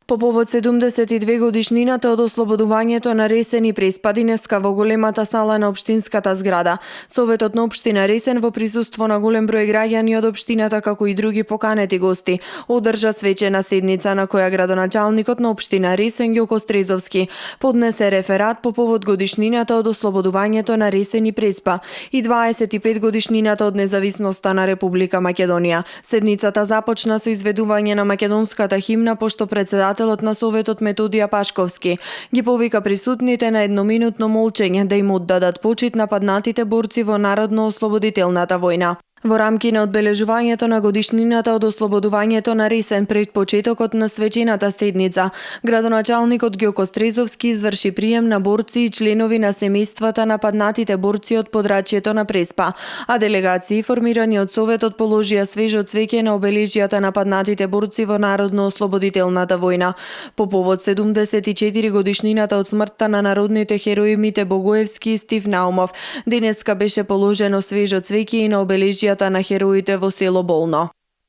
По повод 72 годишнината од ослободувањето на Ресен и Преспа денеска во големата сала на општинската зграда, Советот на општина Ресен во присуство на голем број граѓани од општината како и други поканети гости одржа свечена седница на која градоначалникот на општина Ресен Ѓоко Стрезовски поднесе реферат по повод годишнината од ослободувањето на Ресен и Преспа и 25 годишнината од независноста на Република Македонија. Седницата започна со изведување на македонската химна пошто председателот на Советот Методија Пашковски ги повика присутните на едноминутно молчење да им оддадат почит на паднатите борци во Народно-ослободителната војна. Во рамки на одбележувањето на годишнината од ослободувањето на Ресен пред почетокот на свечената седница, градоначалникот Ѓоко Стрезовски изврши прием на борци и членови на семејствата на паднатите борци од подрачјето на Преспа, а делегации формирани од Советот положија свежо цвеќе на обележјата на паднатите борци во Народно-ослободителната војна. По повод 74 годишнината од смртта на народните херои Мите Богоевски и Стив Наумов, денеска беше положено свежо цвеќе и на обележјата на хероите во село Болно.